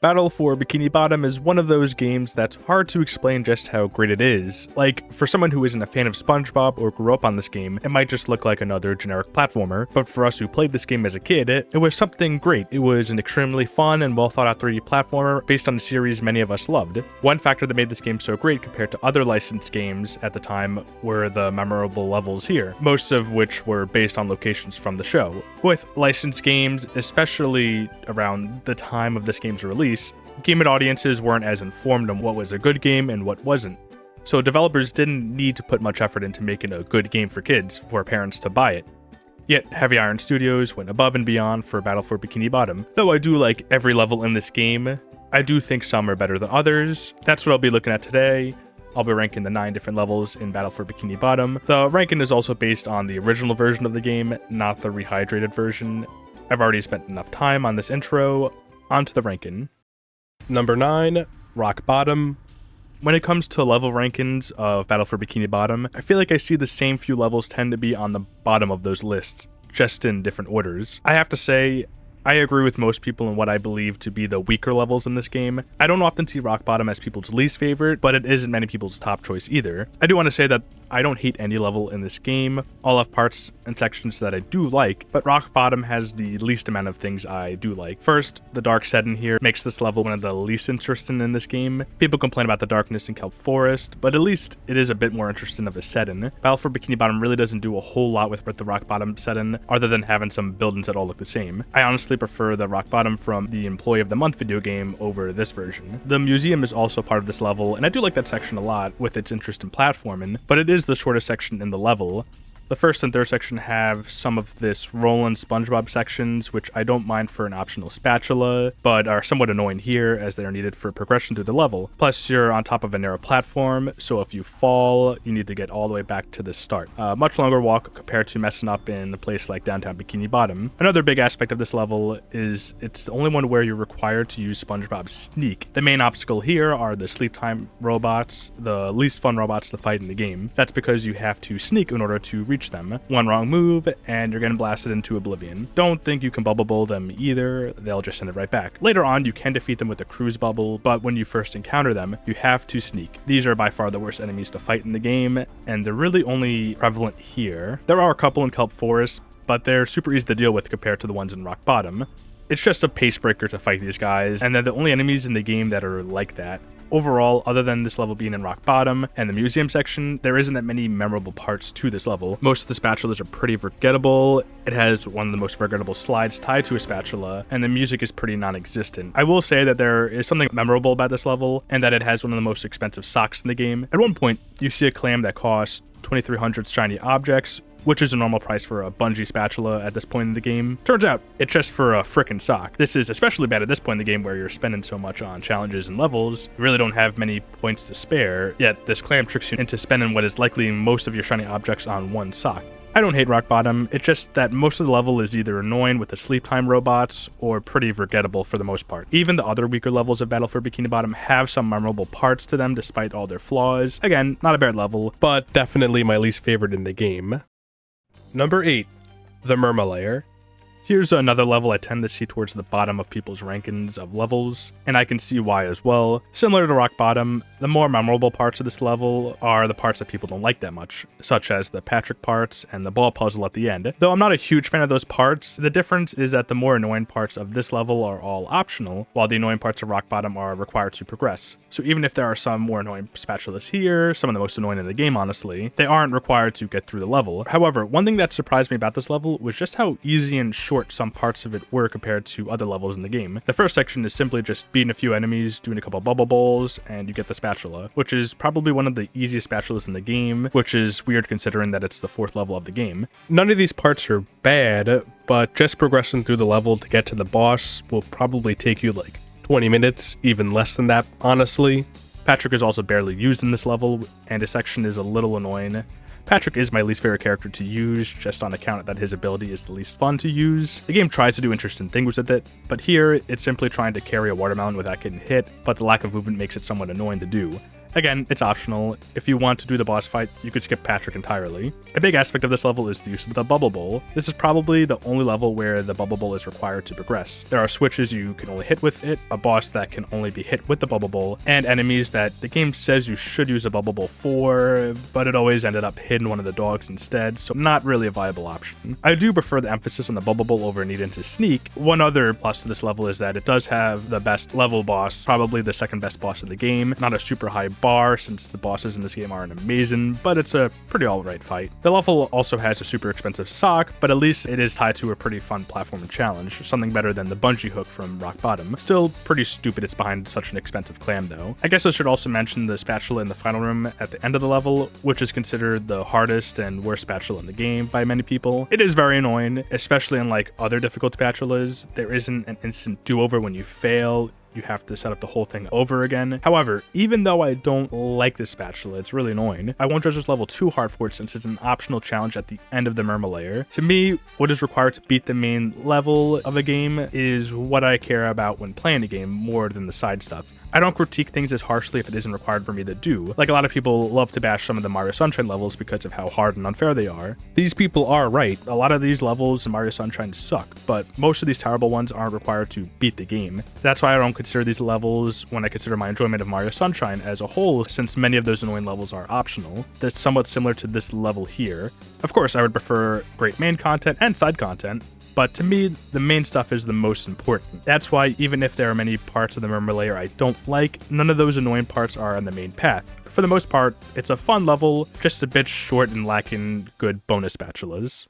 Battle for Bikini Bottom is one of those games that's hard to explain just how great it is. Like, for someone who isn't a fan of Spongebob or grew up on this game, it might just look like another generic platformer, but for us who played this game as a kid, it was something great. It was an extremely fun and well thought out 3D platformer based on a series many of us loved. One factor that made this game so great compared to other licensed games at the time were the memorable levels here, most of which were based on locations from the show. With licensed games, especially around the time of this game's release, gaming audiences weren't as informed on what was a good game and what wasn't. So developers didn't need to put much effort into making a good game for kids for parents to buy it. Yet Heavy Iron Studios went above and beyond for Battle for Bikini Bottom. Though I do like every level in this game, I do think some are better than others. That's what I'll be looking at today. I'll be ranking the 9 different levels in Battle for Bikini Bottom. The ranking is also based on the original version of the game, not the rehydrated version. I've already spent enough time on this intro. On to the ranking. Number 9, Rock Bottom. When it comes to level rankings of Battle for Bikini Bottom, I feel like I see the same few levels tend to be on the bottom of those lists, just in different orders. I have to say, I agree with most people in what I believe to be the weaker levels in this game. I don't often see Rock Bottom as people's least favorite, but it isn't many people's top choice either. I do want to say that I don't hate any level in this game. All have parts and sections that I do like, but Rock Bottom has the least amount of things I do like. First, the dark setting here makes this level one of the least interesting in this game. People complain about the darkness in Kelp Forest, but at least it is a bit more interesting of a setting. Battle for Bikini Bottom really doesn't do a whole lot with the Rock Bottom setting, other than having some buildings that all look the same. I honestly prefer the Rock Bottom from the Employee of the Month video game over this version. The museum is also part of this level, and I do like that section a lot with its interest in platforming, but it is the shortest section in the level. The first and third section have some of this Roland Spongebob sections, which I don't mind for an optional spatula, but are somewhat annoying here as they are needed for progression through the level. Plus, you're on top of a narrow platform, so if you fall, you need to get all the way back to the start. Much longer walk compared to messing up in a place like downtown Bikini Bottom. Another big aspect of this level is it's the only one where you're required to use SpongeBob's Sneak. The main obstacle here are the sleep time robots, the least fun robots to fight in the game. That's because you have to sneak in order to reach them. One wrong move and you're getting blasted into oblivion. Don't think you can bubble bowl them either, they'll just send it right back. Later on, you can defeat them with a cruise bubble, but when you first encounter them, you have to sneak. These are by far the worst enemies to fight in the game, and they're really only prevalent here. There are a couple in Kelp Forest, but they're super easy to deal with compared to the ones in Rock Bottom. It's just a pace breaker to fight these guys, and they're the only enemies in the game that are like that. Overall, other than this level being in Rock Bottom and the museum section, there isn't that many memorable parts to this level. Most of the spatulas are pretty forgettable. It has one of the most forgettable slides tied to a spatula, and the music is pretty non-existent. I will say that there is something memorable about this level, and that it has one of the most expensive socks in the game. At one point, you see a clam that costs 2,300 shiny objects, which is a normal price for a bungee spatula at this point in the game. Turns out, it's just for a frickin' sock. This is especially bad at this point in the game where you're spending so much on challenges and levels, you really don't have many points to spare, yet this clam tricks you into spending what is likely most of your shiny objects on one sock. I don't hate Rock Bottom, it's just that most of the level is either annoying with the sleep time robots or pretty forgettable for the most part. Even the other weaker levels of Battle for Bikini Bottom have some memorable parts to them despite all their flaws. Again, not a bad level, but definitely my least favorite in the game. Number 8, the Murmalayer. Here's another level I tend to see towards the bottom of people's rankings of levels, and I can see why as well. Similar to Rock Bottom, the more memorable parts of this level are the parts that people don't like that much, such as the Patrick parts and the ball puzzle at the end. Though I'm not a huge fan of those parts, the difference is that the more annoying parts of this level are all optional, while the annoying parts of Rock Bottom are required to progress. So even if there are some more annoying spatulas here, some of the most annoying in the game honestly, they aren't required to get through the level. However, one thing that surprised me about this level was just how easy and short some parts of it were compared to other levels in the game. The first section is simply just beating a few enemies, doing a couple bubble bowls, and you get the spatula, which is probably one of the easiest spatulas in the game, which is weird considering that it's the 4th level of the game. None of these parts are bad, but just progressing through the level to get to the boss will probably take you like 20 minutes, even less than that, honestly. Patrick is also barely used in this level, and his section is a little annoying. Patrick is my least favorite character to use, just on account that his ability is the least fun to use. The game tries to do interesting things with it, but here, it's simply trying to carry a watermelon without getting hit, but the lack of movement makes it somewhat annoying to do. Again, it's optional. If you want to do the boss fight, you could skip Patrick entirely. A big aspect of this level is the use of the bubble bowl. This is probably the only level where the bubble bowl is required to progress. There are switches you can only hit with it, a boss that can only be hit with the bubble bowl, and enemies that the game says you should use a bubble bowl for, but it always ended up hitting one of the dogs instead, so not really a viable option. I do prefer the emphasis on the bubble bowl over needing to sneak. One other plus to this level is that it does have the best level boss, probably the second best boss in the game. Not a super high bar since the bosses in this game aren't amazing, but it's a pretty alright fight. The level also has a super expensive sock, but at least it is tied to a pretty fun platform challenge, something better than the bungee hook from Rock Bottom. Still pretty stupid it's behind such an expensive clam though. I guess I should also mention the spatula in the final room at the end of the level, which is considered the hardest and worst spatula in the game by many people. It is very annoying, especially unlike other difficult spatulas. There isn't an instant do-over when you fail. You have to set up the whole thing over again. However, even though I don't like this spatula, it's really annoying, I won't judge this level too hard for it since it's an optional challenge at the end of the Murmur layer. To me, what is required to beat the main level of a game is what I care about when playing a game more than the side stuff. I don't critique things as harshly if it isn't required for me to do. Like a lot of people love to bash some of the Mario Sunshine levels because of how hard and unfair they are. These people are right. A lot of these levels in Mario Sunshine suck, but most of these terrible ones aren't required to beat the game. That's why I don't consider these levels when I consider my enjoyment of Mario Sunshine as a whole, since many of those annoying levels are optional. That's somewhat similar to this level here. Of course, I would prefer great main content and side content, but to me, the main stuff is the most important. That's why even if there are many parts of the Murmur layer I don't like, none of those annoying parts are on the main path. For the most part, it's a fun level, just a bit short and lacking good bonus spatulas.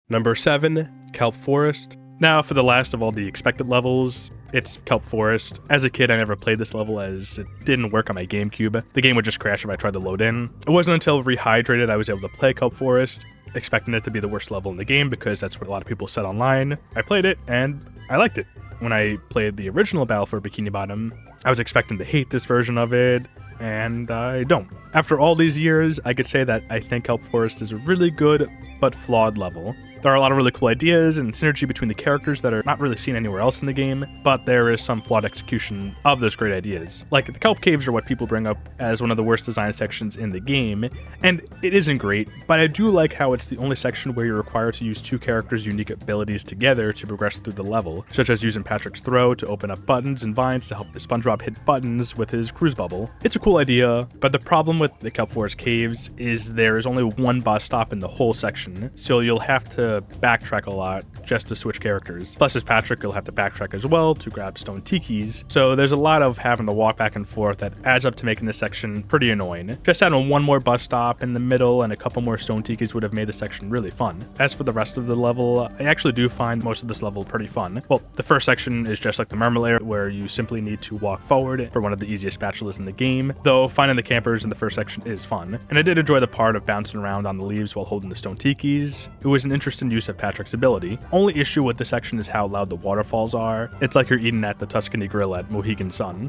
Number 7, Kelp Forest. Now, for the last of all the expected levels, it's Kelp Forest. As a kid, I never played this level as it didn't work on my GameCube. The game would just crash if I tried to load in. It wasn't until Rehydrated I was able to play Kelp Forest, expecting it to be the worst level in the game because that's what a lot of people said online. I played it and I liked it. When I played the original Battle for Bikini Bottom, I was expecting to hate this version of it, and I don't. After all these years, I could say that I think Kelp Forest is a really good but flawed level. There are a lot of really cool ideas and synergy between the characters that are not really seen anywhere else in the game, but there is some flawed execution of those great ideas. Like, the Kelp Caves are what people bring up as one of the worst design sections in the game, and it isn't great, but I do like how it's the only section where you're required to use two characters' unique abilities together to progress through the level, such as using Patrick's throw to open up buttons and vines to help the Spongebob hit buttons with his cruise bubble. It's a cool idea, but the problem with the Kelp Forest Caves is there is only one boss stop in the whole section, so you'll have to backtrack a lot just to switch characters. Plus, as Patrick, you'll have to backtrack as well to grab stone tikis, so there's a lot of having to walk back and forth that adds up to making this section pretty annoying. Just adding one more bus stop in the middle and a couple more stone tikis would have made the section really fun. As for the rest of the level, I actually do find most of this level pretty fun. Well, the first section is just like the Murmur layer, where you simply need to walk forward for one of the easiest spatulas in the game, though finding the campers in the first section is fun. And I did enjoy the part of bouncing around on the leaves while holding the stone tikis. It was an interesting use of Patrick's ability. Only issue with this section is how loud the waterfalls are. It's like you're eating at the Tuscany Grill at Mohegan Sun.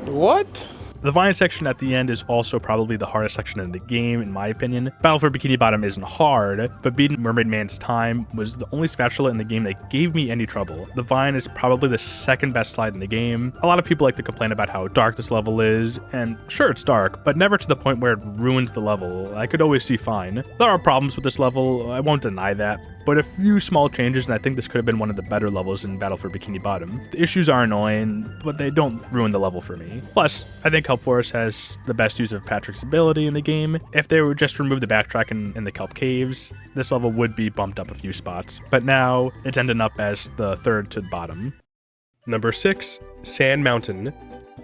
What? The vine section at the end is also probably the hardest section in the game, in my opinion. Battle for Bikini Bottom isn't hard, but beating Mermaid Man's Time was the only spatula in the game that gave me any trouble. The vine is probably the second best slide in the game. A lot of people like to complain about how dark this level is, and sure, it's dark, but never to the point where it ruins the level. I could always see fine. There are problems with this level, I won't deny that, but a few small changes, and I think this could have been one of the better levels in Battle for Bikini Bottom. The issues are annoying, but they don't ruin the level for me. Plus, I think Kelp Forest has the best use of Patrick's ability in the game. If they would just remove the backtracking in the Kelp Caves, this level would be bumped up a few spots, but now it's ending up as the third to the bottom. Number 6, Sand Mountain.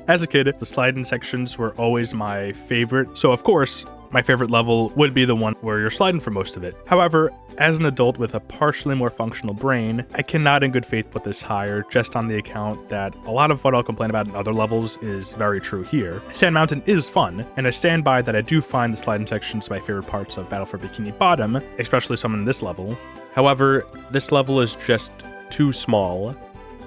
As a kid, the sliding sections were always my favorite, so of course, my favorite level would be the one where you're sliding for most of it. However, as an adult with a partially more functional brain, I cannot in good faith put this higher just on the account that a lot of what I'll complain about in other levels is very true here. Sand Mountain is fun, and I stand by that I do find the sliding sections my favorite parts of Battle for Bikini Bottom, especially some in this level. However, this level is just too small.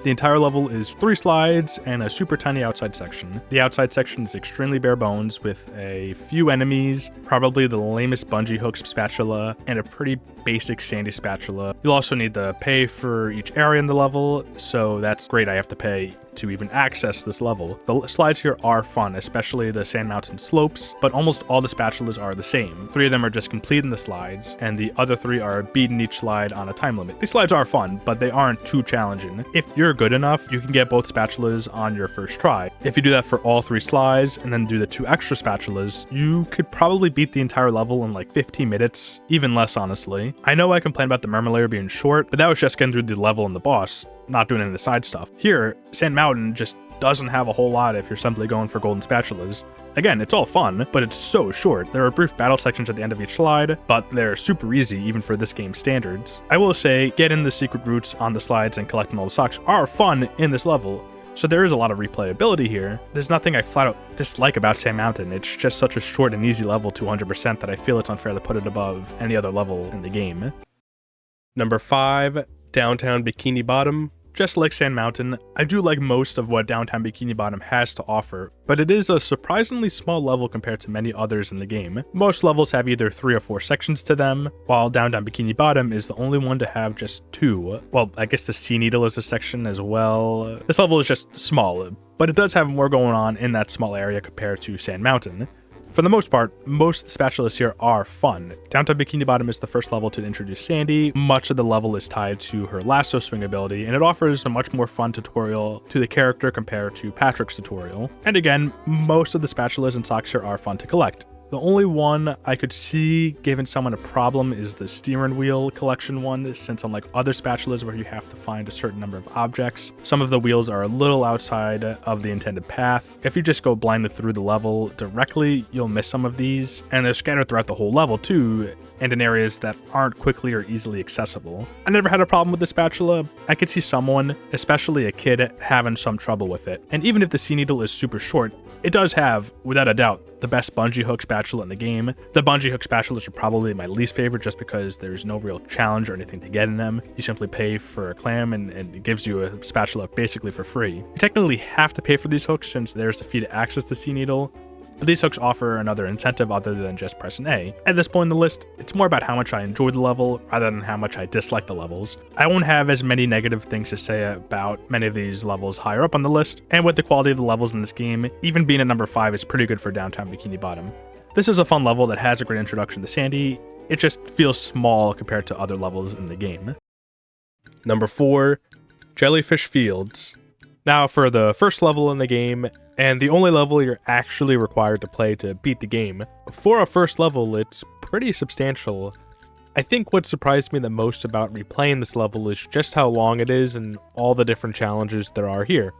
The entire level is 3 slides and a super tiny outside section. The outside section is extremely bare bones with a few enemies, probably the lamest bungee hook spatula, and a pretty basic sandy spatula. You'll also need to pay for each area in the level, so that's great. I have to pay to even access this level. The slides here are fun, especially the Sand Mountain slopes, but almost all the spatulas are the same. 3 of them are just completing the slides, and the other 3 are beating each slide on a time limit. These slides are fun, but they aren't too challenging. If you're good enough, you can get both spatulas on your first try. If you do that for all 3 slides, and then do the 2 extra spatulas, you could probably beat the entire level in like 15 minutes, even less honestly. I know I complained about the Murmur layer being short, but that was just getting through the level and the boss, not doing any of the side stuff. Here, Sand Mountain just doesn't have a whole lot if you're simply going for golden spatulas. Again, it's all fun, but it's so short. There are brief battle sections at the end of each slide, but they're super easy even for this game's standards. I will say, getting the secret routes on the slides and collecting all the socks are fun in this level, so there is a lot of replayability here. There's nothing I flat out dislike about Sand Mountain. It's just such a short and easy level to 100% that I feel it's unfair to put it above any other level in the game. Number 5, Downtown Bikini Bottom. Just like Sand Mountain, I do like most of what Downtown Bikini Bottom has to offer, but it is a surprisingly small level compared to many others in the game. Most levels have either 3 or 4 sections to them, while Downtown Bikini Bottom is the only one to have just 2. Well, I guess the Sea Needle is a section as well. This level is just small, but it does have more going on in that small area compared to Sand Mountain. For the most part, most of the spatulas here are fun. Downtown Bikini Bottom is the first level to introduce Sandy. Much of the level is tied to her lasso swing ability, and it offers a much more fun tutorial to the character compared to Patrick's tutorial. And again, most of the spatulas and socks here are fun to collect. The only one I could see giving someone a problem is the steering wheel collection one, since unlike other spatulas where you have to find a certain number of objects, some of the wheels are a little outside of the intended path. If you just go blindly through the level directly, you'll miss some of these, and they're scattered throughout the whole level too, and in areas that aren't quickly or easily accessible. I never had a problem with the spatula. I could see someone, especially a kid, having some trouble with it. And even if the Sea Needle is super short, it does have, without a doubt, the best bungee hook spatula in the game. The bungee hook spatulas are probably my least favorite just because there's no real challenge or anything to get in them. You simply pay for a clam and it gives you a spatula basically for free. You technically have to pay for these hooks since there's the fee to access the Sea Needle, but these hooks offer another incentive other than just pressing A. At this point in the list, it's more about how much I enjoy the level rather than how much I dislike the levels. I won't have as many negative things to say about many of these levels higher up on the list, and with the quality of the levels in this game, even being at number 5 is pretty good for Downtown Bikini Bottom. This is a fun level that has a great introduction to Sandy. It just feels small compared to other levels in the game. Number 4, Jellyfish Fields. Now for the first level in the game, and the only level you're actually required to play to beat the game. For a first level, it's pretty substantial. I think what surprised me the most about replaying this level is just how long it is and all the different challenges there are here.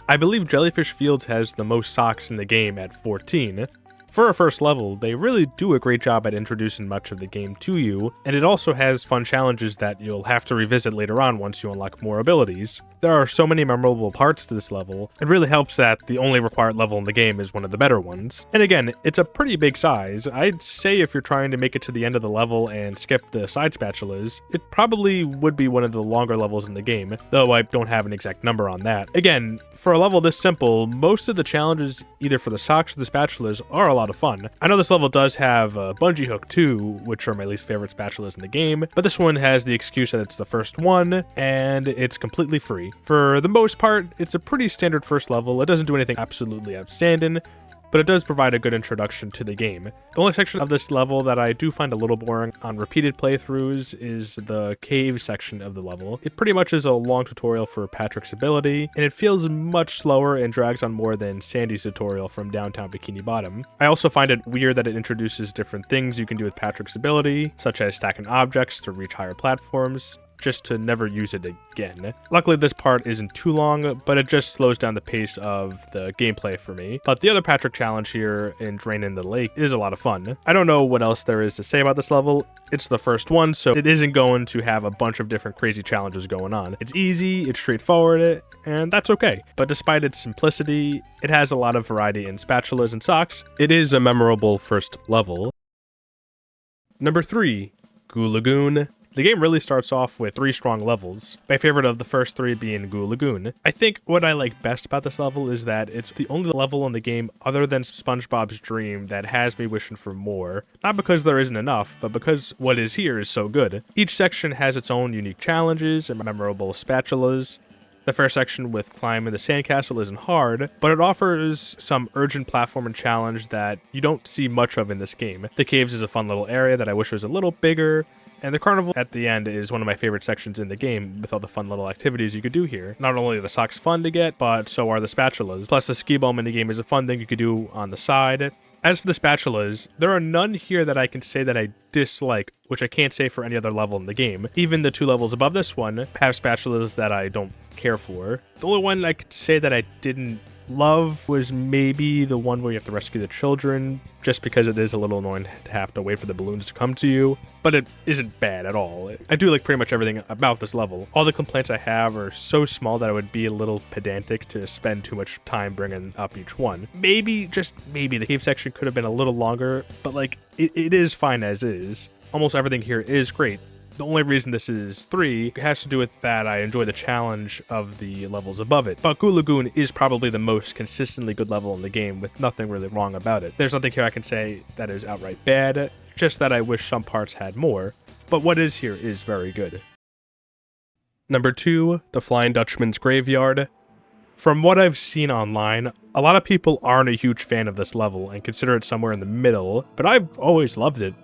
I believe Jellyfish Fields has the most socks in the game at 14. For a first level, they really do a great job at introducing much of the game to you, and it also has fun challenges that you'll have to revisit later on once you unlock more abilities. There are so many memorable parts to this level, it really helps that the only required level in the game is one of the better ones. And again, it's a pretty big size. I'd say if you're trying to make it to the end of the level and skip the side spatulas, it probably would be one of the longer levels in the game, though I don't have an exact number on that. Again, for a level this simple, most of the challenges, either for the socks or the spatulas, are a lot of fun. I know this level does have a bungee hook too, which are my least favorite spatulas in the game, but this one has the excuse that it's the first one, and it's completely free. For the most part, it's a pretty standard first level. It doesn't do anything absolutely outstanding, but it does provide a good introduction to the game. The only section of this level that I do find a little boring on repeated playthroughs is the cave section of the level. It pretty much is a long tutorial for Patrick's ability, and it feels much slower and drags on more than Sandy's tutorial from Downtown Bikini Bottom. I also find it weird that it introduces different things you can do with Patrick's ability, such as stacking objects to reach higher platforms, just to never use it again. Luckily, this part isn't too long, but it just slows down the pace of the gameplay for me. But the other Patrick challenge here in Draining the Lake is a lot of fun. I don't know what else there is to say about this level. It's the first one, so it isn't going to have a bunch of different crazy challenges going on. It's easy, it's straightforward, and that's okay. But despite its simplicity, it has a lot of variety in spatulas and socks. It is a memorable first level. Number 3, Goo Lagoon. The game really starts off with 3 strong levels, my favorite of the first 3 being Goo Lagoon. I think what I like best about this level is that it's the only level in the game other than Spongebob's Dream that has me wishing for more. Not because there isn't enough, but because what is here is so good. Each section has its own unique challenges and memorable spatulas. The first section with climbing the sandcastle isn't hard, but it offers some urgent platform and challenge that you don't see much of in this game. The caves is a fun little area that I wish was a little bigger, and the carnival at the end is one of my favorite sections in the game with all the fun little activities you could do here. Not only are the socks fun to get, but so are the spatulas. Plus the ski ball minigame is a fun thing you could do on the side. As for the spatulas, there are none here that I can say that I dislike, which I can't say for any other level in the game. Even the 2 levels above this one have spatulas that I don't care for. The only one I could say that I didn't love was maybe the one where you have to rescue the children, just because it is a little annoying to have to wait for the balloons to come to you, but it isn't bad at all. I do like pretty much everything about this level. All the complaints I have are so small that I would be a little pedantic to spend too much time bringing up each one. Maybe, just maybe, the cave section could have been a little longer, but like, it is fine as is. Almost everything here is great. The only reason this is 3 has to do with that I enjoy the challenge of the levels above it. But Goo Lagoon is probably the most consistently good level in the game with nothing really wrong about it. There's nothing here I can say that is outright bad, just that I wish some parts had more. But what is here is very good. Number 2, the Flying Dutchman's Graveyard. From what I've seen online, a lot of people aren't a huge fan of this level and consider it somewhere in the middle, but I've always loved it.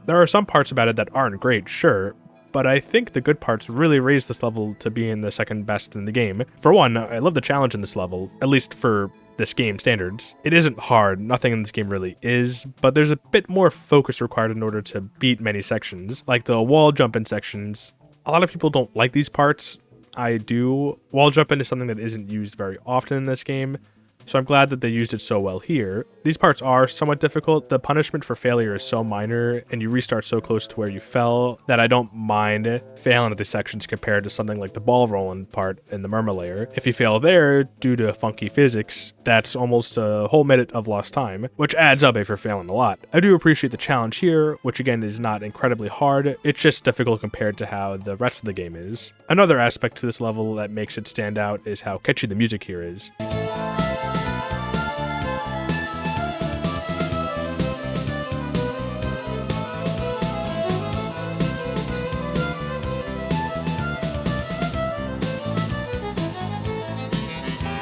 There are some parts about it that aren't great, sure, but I think the good parts really raise this level to being the second best in the game. For one, I love the challenge in this level, at least for this game standards. It isn't hard, nothing in this game really is, but there's a bit more focus required in order to beat many sections, like the wall jumping sections. A lot of people don't like these parts. I do. Wall jumping is something that isn't used very often in this game, so I'm glad that they used it so well here. These parts are somewhat difficult. The punishment for failure is so minor, and you restart so close to where you fell, that I don't mind failing at these sections compared to something like the ball rolling part in the Murmur layer. If you fail there, due to funky physics, that's almost a whole minute of lost time, which adds up if you're failing a lot. I do appreciate the challenge here, which again is not incredibly hard, it's just difficult compared to how the rest of the game is. Another aspect to this level that makes it stand out is how catchy the music here is.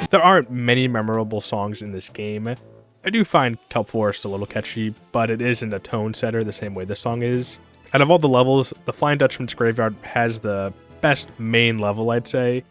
There aren't many memorable songs in this game. I do find Kelp Forest a little catchy, but it isn't a tone setter the same way this song is. Out of all the levels, the Flying Dutchman's Graveyard has the best main level, I'd say.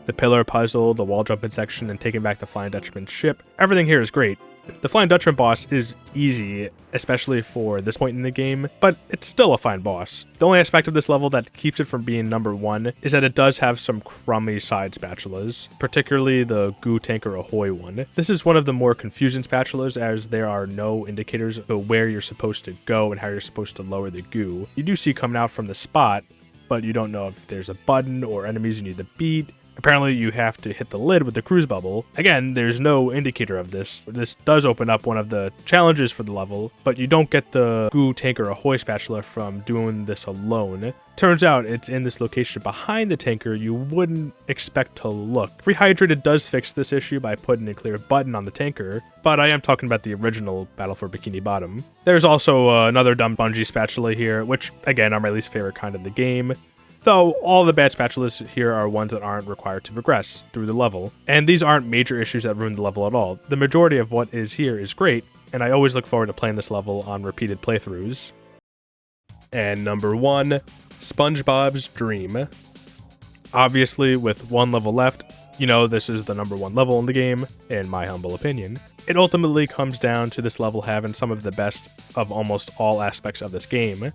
The pillar puzzle, the wall jumping section, and taking back the Flying Dutchman's ship. Everything here is great. The Flying Dutchman boss is easy, especially for this point in the game, but it's still a fine boss. The only aspect of this level that keeps it from being number 1 is that it does have some crummy side spatulas, particularly the Goo Tanker Ahoy one. This is one of the more confusing spatulas, as there are no indicators of where you're supposed to go and how you're supposed to lower the goo. You do see coming out from the spot, but you don't know if there's a button or enemies you need to beat. Apparently you have to hit the lid with the cruise bubble. Again, there's no indicator of this. This does open up one of the challenges for the level, but you don't get the Goo Tanker Ahoy spatula from doing this alone. Turns out it's in this location behind the tanker you wouldn't expect to look. Rehydrated does fix this issue by putting a clear button on the tanker, but I am talking about the original Battle for Bikini Bottom. There's also another dumb bungee spatula here, which again are my least favorite kind of the game. Though all the bad spatulas here are ones that aren't required to progress through the level, and these aren't major issues that ruin the level at all. The majority of what is here is great, and I always look forward to playing this level on repeated playthroughs. And number 1, SpongeBob's Dream. Obviously, with one level left, you know this is the number 1 level in the game, in my humble opinion. It ultimately comes down to this level having some of the best of almost all aspects of this game.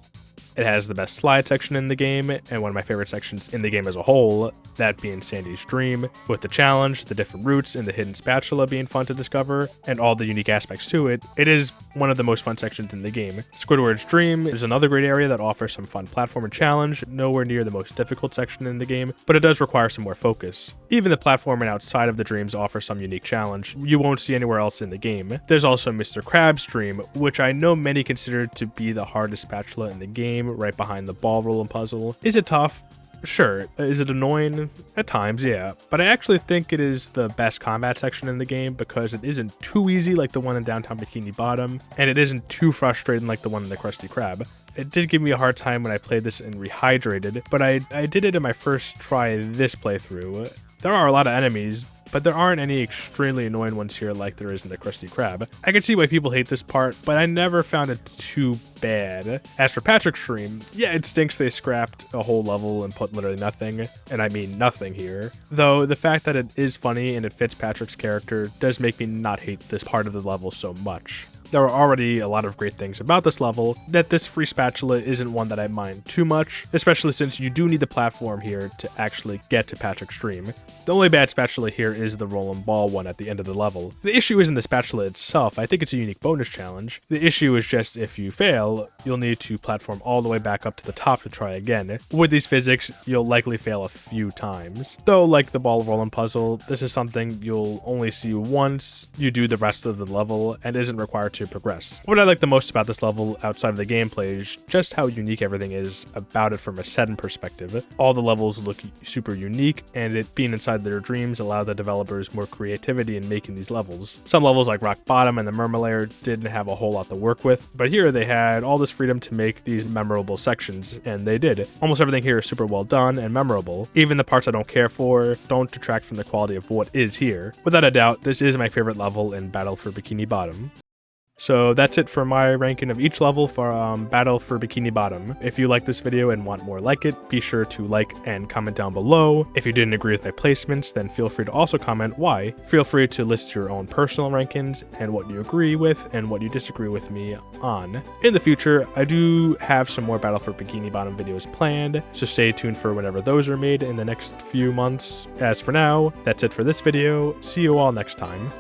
It has the best slide section in the game, and one of my favorite sections in the game as a whole, that being Sandy's Dream, with the challenge, the different routes, and the hidden spatula being fun to discover, and all the unique aspects to it. It is one of the most fun sections in the game. Squidward's Dream is another great area that offers some fun platform and challenge, nowhere near the most difficult section in the game, but it does require some more focus. Even the platforming outside of the dreams offers some unique challenge you won't see anywhere else in the game. There's also Mr. Krabs' Dream, which I know many consider to be the hardest spatula in the game, right behind the ball rolling puzzle. Is it tough? Sure. Is it annoying? At times, yeah. But I actually think it is the best combat section in the game because it isn't too easy like the one in Downtown Bikini Bottom, and it isn't too frustrating like the one in the Krusty Krab. It did give me a hard time when I played this in Rehydrated, but I did it in my first try this playthrough, There are a lot of enemies, but there aren't any extremely annoying ones here like there is in the Krusty Krab. I can see why people hate this part, but I never found it too bad. As for Patrick's stream, yeah, it stinks they scrapped a whole level and put literally nothing, and I mean nothing here. Though the fact that it is funny and it fits Patrick's character does make me not hate this part of the level so much. There are already a lot of great things about this level, that this free spatula isn't one that I mind too much, especially since you do need the platform here to actually get to Patrick's stream. The only bad spatula here is the roll and ball one at the end of the level. The issue isn't the spatula itself, I think it's a unique bonus challenge. The issue is just if you fail, you'll need to platform all the way back up to the top to try again. With these physics, you'll likely fail a few times. Though, like the ball rolling puzzle, this is something you'll only see once you do the rest of the level and isn't required to progress. What I like the most about this level outside of the gameplay is just how unique everything is about it from a setting perspective. All the levels look super unique, and it being inside their dreams allowed the developers more creativity in making these levels. Some levels like Rock Bottom and the Mermalair didn't have a whole lot to work with, but here they had all this freedom to make these memorable sections, and they did. Almost everything here is super well done and memorable. Even the parts I don't care for don't detract from the quality of what is here. Without a doubt, this is my favorite level in Battle for Bikini Bottom. So that's it for my ranking of each level for Battle for Bikini Bottom. If you like this video and want more like it, be sure to like and comment down below. If you didn't agree with my placements, then feel free to also comment why. Feel free to list your own personal rankings and what you agree with and what you disagree with me on. In the future, I do have some more Battle for Bikini Bottom videos planned, so stay tuned for whenever those are made in the next few months. As for now, that's it for this video. See you all next time.